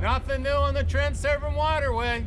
Nothing new on the Transom waterway.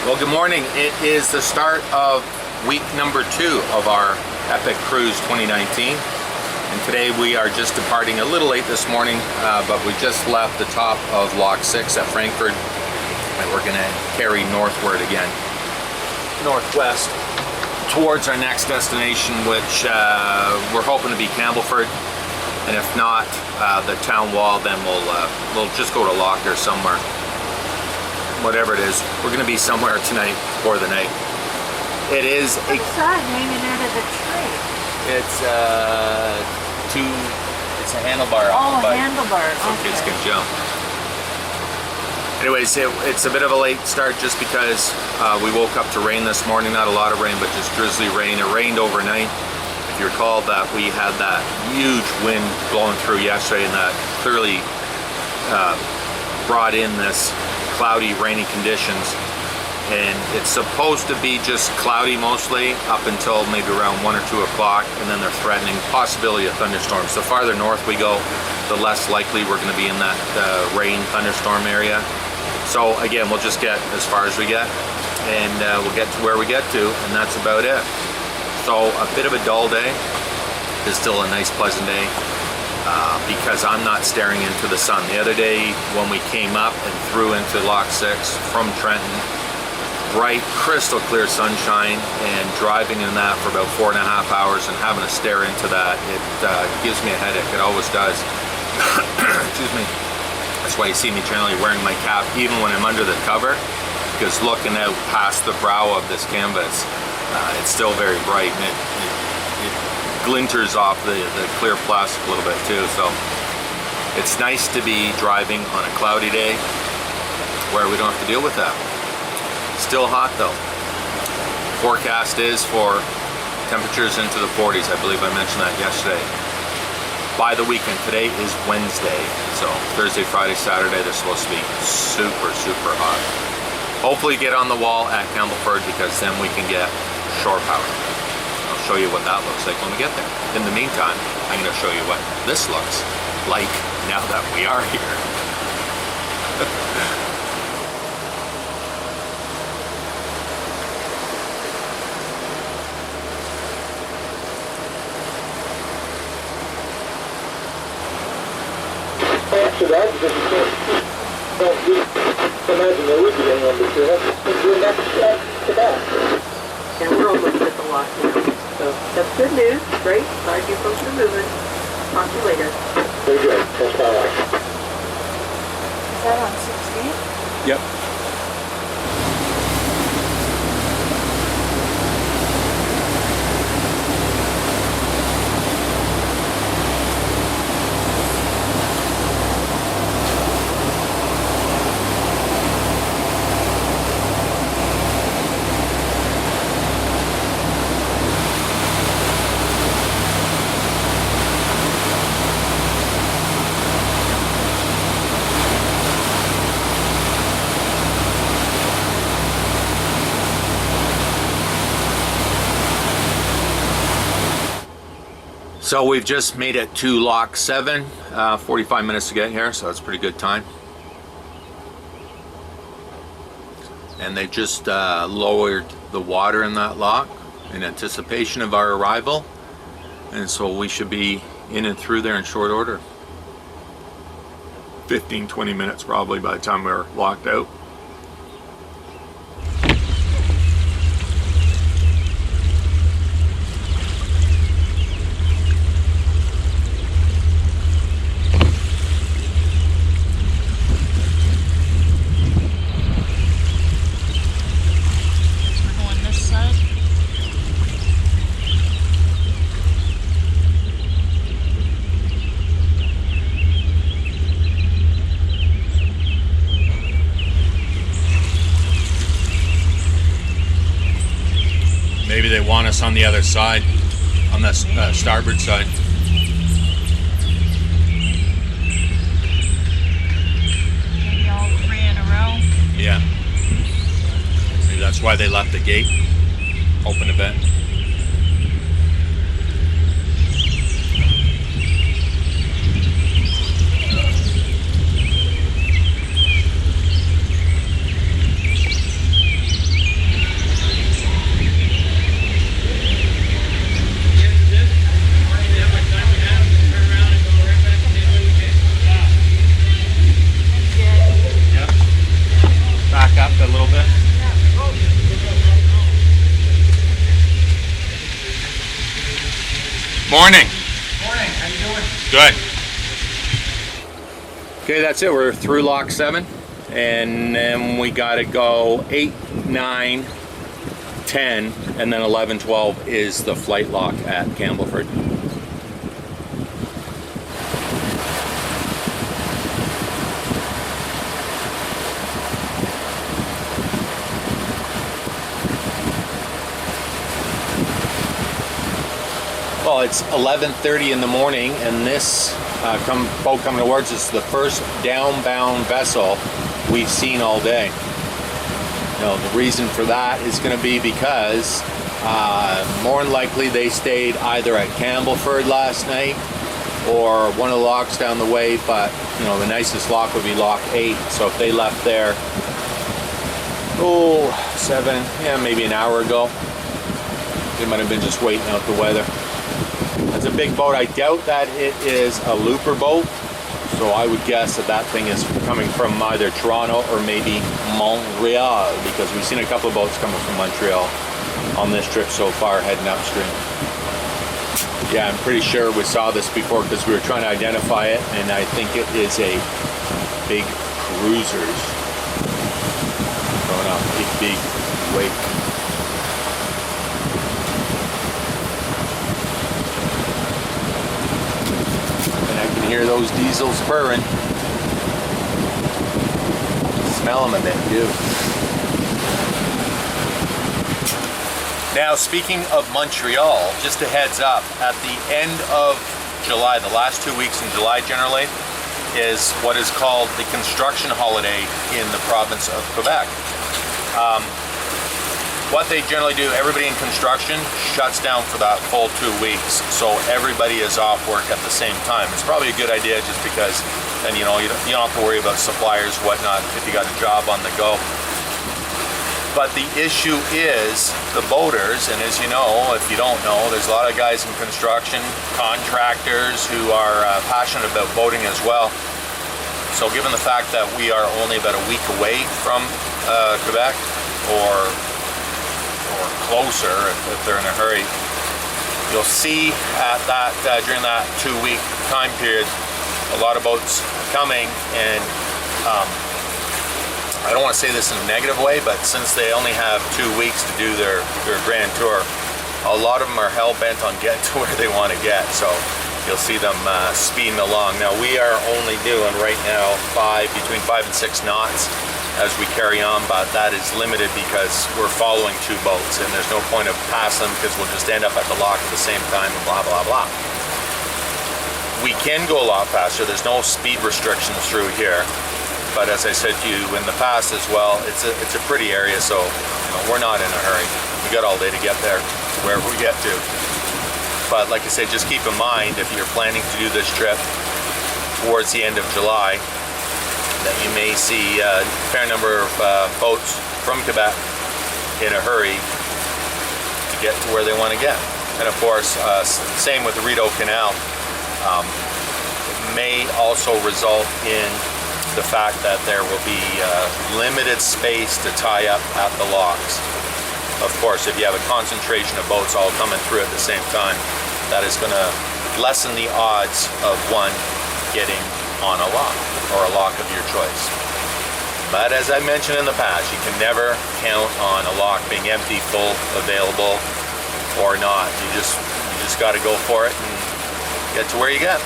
Well, good morning. It is the start of week number 2 of our Epic Cruise 2019. And today we are just departing a little late this morning, but we just left the top of Lock 6 at Frankford, and we're going to carry northward again, northwest, towards our next destination, which we're hoping to be Campbellford. And if not, the town wall, then we'll just go to Lock or somewhere. Whatever it is, we're going to be somewhere tonight for the night. It is What's that hanging out of the tree? It's a handlebar. Oh, a handlebar. So okay. Kids can jump. Anyways, it's a bit of a late start just because we woke up to rain this morning. Not a lot of rain, but just drizzly rain. It rained overnight. If you recall that we had that huge wind blowing through yesterday, and that clearly brought in this cloudy, rainy conditions, and it's supposed to be just cloudy mostly up until maybe around 1 or 2 o'clock, and then they're threatening possibility of thunderstorms. The farther north we go, the less likely we're going to be in that rain thunderstorm area. So again, we'll just get as far as we get, and we'll get to where we get to, and that's about it. So a bit of a dull day is still a nice, pleasant day. Because I'm not staring into the sun. The other day when we came up and through into Lock 6 from Trenton, bright, crystal clear sunshine, and driving in that for about 4.5 hours and having to stare into that, it gives me a headache. It always does. Excuse me. That's why you see me generally wearing my cap even when I'm under the cover, because looking out past the brow of this canvas, it's still very bright, and it glinters off the clear plastic a little bit too. So it's nice to be driving on a cloudy day where we don't have to deal with that. Still hot though. Forecast is for temperatures into the 40s. I believe I mentioned that yesterday. By the weekend, today is Wednesday, so Thursday, Friday, Saturday, they're supposed to be super, super hot. Hopefully get on the wall at Campbellford, because then we can get shore power. I'll show you what that looks like when we get there. In the meantime, I'm going to show you what this looks like now that we are here. Answer that, because you can't imagine there would be anyone to do it. We're next to that. And we're almost at the lock now. So that's good news. Great. Glad you folks are moving. Talk to you later. Very good. That's my life. Is that on 16? Yep. So we've just made it to Lock 7, 45 minutes to get here, so that's a pretty good time. And they just lowered the water in that lock in anticipation of our arrival, and so we should be in and through there in short order. 15-20 minutes probably by the time we're locked out. Maybe they want us on the other side, on the starboard side. Maybe all 3 in a row. Yeah. Maybe that's why they left the gate open a bit. Back up a little bit. Morning. Morning, how you doing? Good. Okay, that's it. We're through lock 7, and then we gotta go 8, 9, 10, and then 11, 12 is the flight lock at Campbellford. Well, it's 11:30 in the morning, and this boat coming towards us is the first downbound vessel we've seen all day. Now, the reason for that is going to be because more than likely they stayed either at Campbellford last night or one of the locks down the way, but you know, the nicest lock would be lock 8. So if they left there, 7, yeah, maybe an hour ago, they might have been just waiting out the weather. It's a big boat. I doubt that it is a looper boat, so I would guess that that thing is coming from either Toronto or maybe Montreal, because we've seen a couple of boats coming from Montreal on this trip so far heading upstream. Yeah, I'm pretty sure we saw this before because we were trying to identify it, and I think it is a big cruisers going off a big wake. Hear those diesels purring. Smell them a bit too. Now, speaking of Montreal, just a heads up, at the end of July, the last 2 weeks in July generally, is what is called the construction holiday in the province of Quebec. What they generally do, everybody in construction shuts down for that full 2 weeks, so everybody is off work at the same time. It's probably a good idea just because then you don't have to worry about suppliers, whatnot, if you got a job on the go. But the issue is the boaters, and as you know, if you don't know, there's a lot of guys in construction, contractors who are passionate about boating as well. So given the fact that we are only about a week away from Quebec, or closer if they're in a hurry, you'll see at that during that 2-week time period a lot of boats coming, and I don't want to say this in a negative way, but since they only have 2 weeks to do their grand tour, a lot of them are hell-bent on getting to where they want to get, so you'll see them speeding along. Now we are only doing right now between 5 and 6 knots as we carry on, but that is limited because we're following 2 boats, and there's no point of passing them because we'll just end up at the lock at the same time and blah blah blah. We can go a lot faster. There's no speed restrictions through here, but as I said to you in the past as well, it's a pretty area, so we're not in a hurry. We got all day to get there to wherever we get to. But like I said, just keep in mind if you're planning to do this trip towards the end of July, that you may see a fair number of boats from Quebec in a hurry to get to where they want to get. And of course, same with the Rideau Canal. It may also result in the fact that there will be limited space to tie up at the locks. Of course, if you have a concentration of boats all coming through at the same time, that is going to lessen the odds of one getting on a lock, or a lock of your choice. But as I mentioned in the past, you can never count on a lock being empty, full, available, or not. You just got to go for it and get to where you get.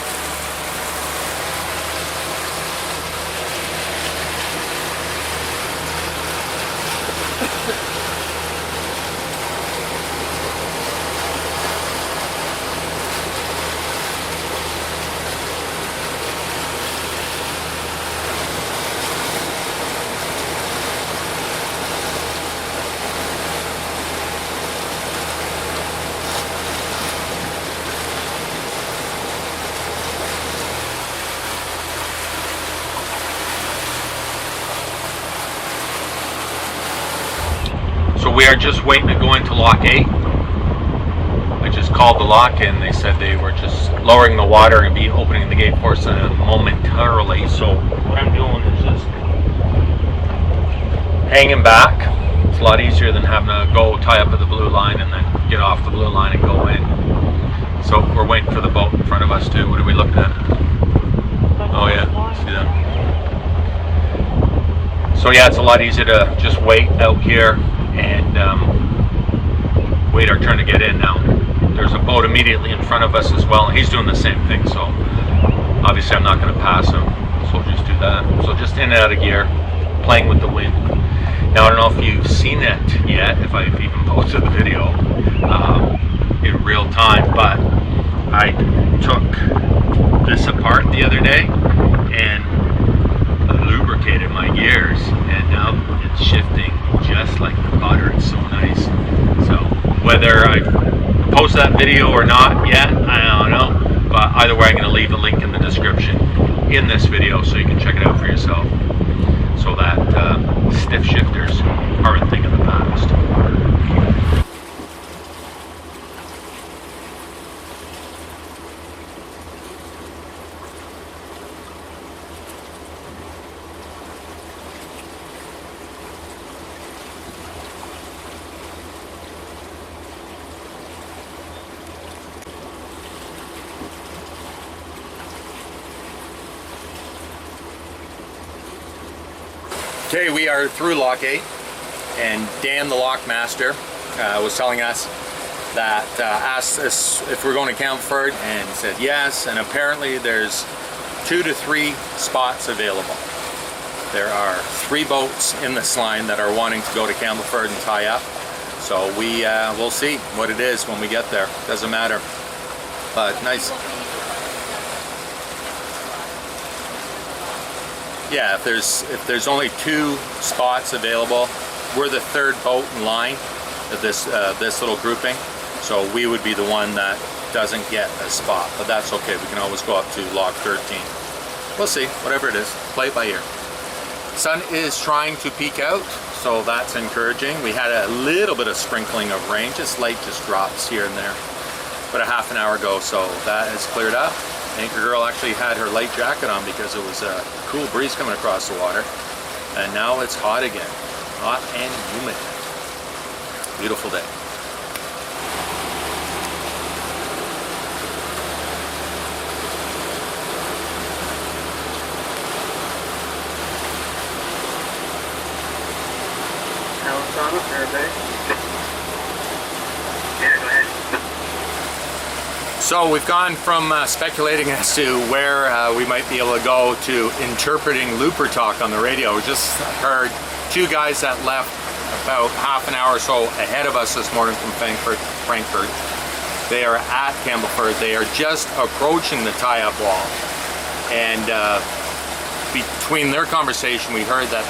So we are just waiting to go into lock 8. I just called the lock and they said they were just lowering the water and be opening the gate for us momentarily. So what I'm doing is just hanging back. It's a lot easier than having to go tie up at the blue line and then get off the blue line and go in. So we're waiting for the boat in front of us too. What are we looking at? Oh yeah, see that? So yeah, it's a lot easier to just wait out here and wait our turn to get in now. There's a boat immediately in front of us as well, and he's doing the same thing, so obviously I'm not going to pass him, so we'll just do that. So just in and out of gear, playing with the wind. Now I don't know if you've seen it yet, if I've even posted the video in real time, but I took this apart the other day and lubricated my gears, and now it's shifting just like the butter. It's so nice. So whether I post that video or not yet, I don't know, but either way I'm going to leave a link in the description in this video so you can check it out for yourself. So that stiff shifters are a thing of the past. Okay, we are through lock 8, and Dan the lock master was telling us that asked us if we're going to Campbellford, and said yes, and apparently there's 2 to 3 spots available. There are 3 boats in this line that are wanting to go to Campbellford and tie up, so we'll see what it is when we get there. Doesn't matter, but nice. Yeah, if there's only 2 spots available, we're the 3rd boat in line of this little grouping, so we would be the one that doesn't get a spot, but that's okay. We can always go up to lock 13. We'll see, whatever it is, play it by ear. Sun is trying to peek out, so that's encouraging. We had a little bit of sprinkling of rain, just light, just drops here and there, but a half an hour ago, so that has cleared up. Anchor girl actually had her light jacket on because it was a cool breeze coming across the water, and now it's hot again, hot and humid. Beautiful day. Alan's on up there, babe. Yeah, go ahead. So we've gone from speculating as to where we might be able to go to interpreting looper talk on the radio. We just heard 2 guys that left about half an hour or so ahead of us this morning from Frankford. They are at Campbellford. They are just approaching the tie-up wall, and between their conversation we heard that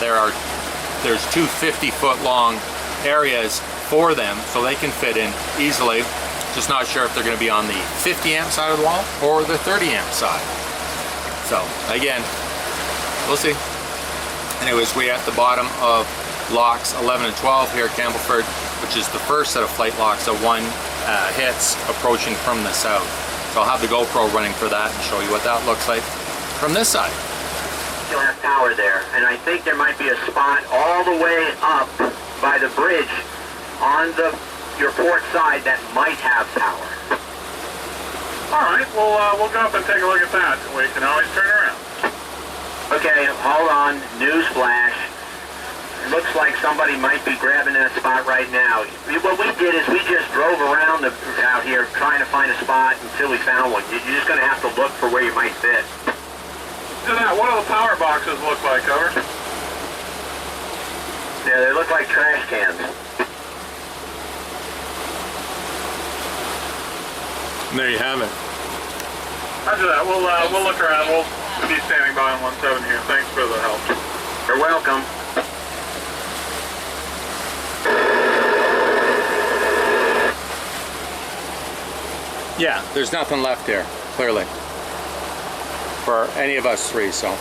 there's 2 50-foot long areas for them, so they can fit in easily. Just not sure if they're going to be on the 50 amp side of the wall or the 30 amp side. So again, we'll see. Anyways, we're at the bottom of locks 11 and 12 here at Campbellford, which is the first set of flight locks that one hits approaching from the south. So I'll have the GoPro running for that and show you what that looks like from this side. You'll have power there, and I think there might be a spot all the way up by the bridge on your port side that might have power. All right, we'll go up and take a look at that. We can always turn around. Okay, hold on. News flash. It looks like somebody might be grabbing that spot right now. What we did is we just drove around out here trying to find a spot until we found one. You're just going to have to look for where you might fit. So now, what do the power boxes look like, over? Yeah, they look like trash cans. There you have it. After that, we'll look around. We'll be standing by on 17 here. Thanks for the help. You're welcome. Yeah, there's nothing left here, clearly, for any of us 3, so.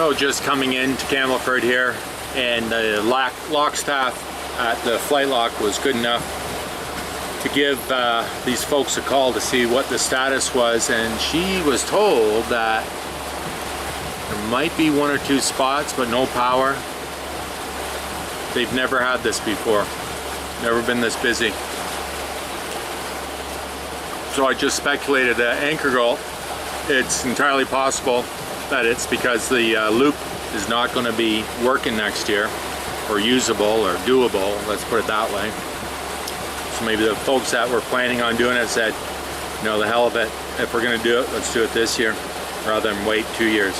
So just coming into Campbellford here, and the lock staff at the flight lock was good enough to give these folks a call to see what the status was, and she was told that there might be 1 or 2 spots but no power. They've never had this before, never been this busy. So I just speculated that anchor gulp, it's entirely possible that it's because the loop is not going to be working next year, or usable or doable, let's put it that way. So maybe the folks that were planning on doing it said, no, the hell of it, if we're going to do it, let's do it this year rather than wait 2 years.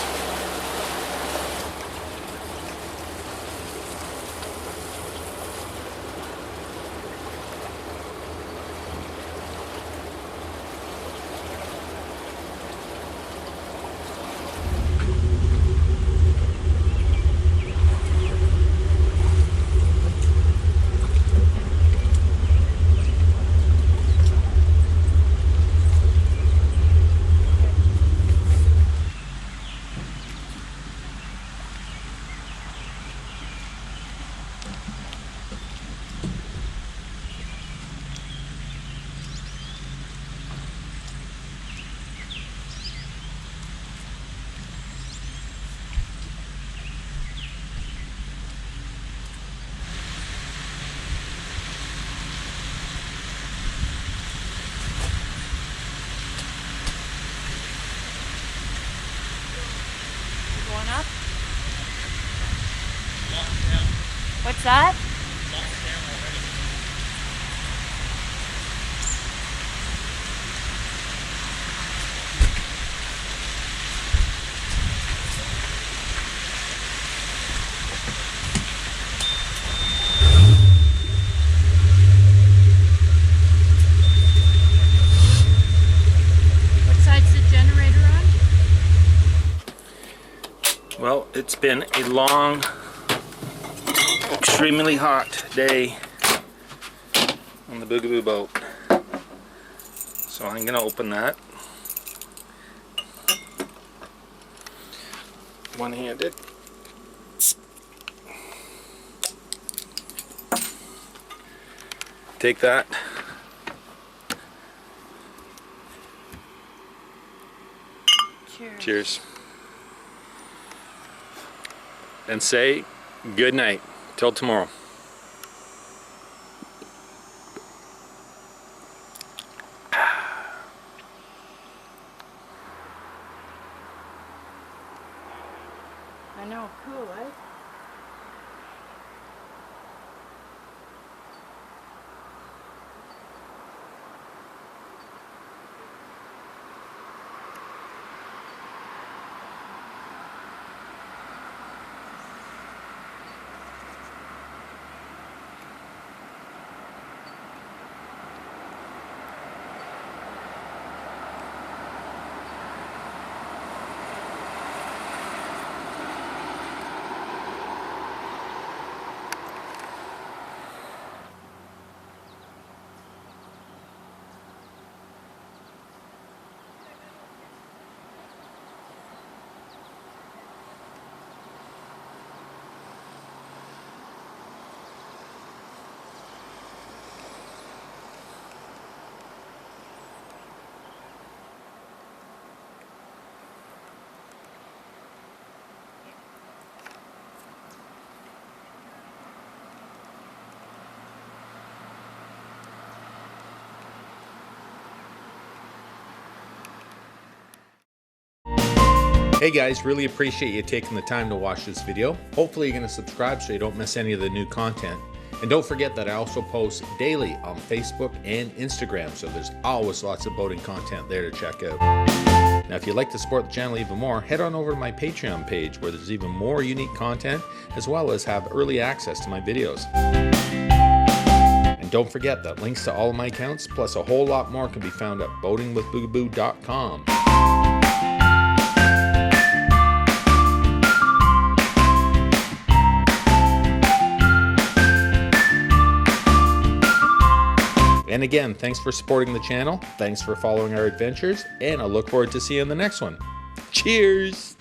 Going up? What's that? What side's the generator on? Well, it's been a long, extremely hot day on the Boogaboo boat. So I'm going to open that one-handed. Take that. Cheers. Cheers. And say good night till tomorrow. I know, cool, eh? Hey guys, really appreciate you taking the time to watch this video. Hopefully you're going to subscribe so you don't miss any of the new content. And don't forget that I also post daily on Facebook and Instagram, so there's always lots of boating content there to check out. Now if you'd like to support the channel even more, head on over to my Patreon page where there's even more unique content, as well as have early access to my videos. And don't forget that links to all of my accounts, plus a whole lot more, can be found at boatingwithboogaboo.com. And again, thanks for supporting the channel, thanks for following our adventures, and I look forward to seeing you in the next one. Cheers!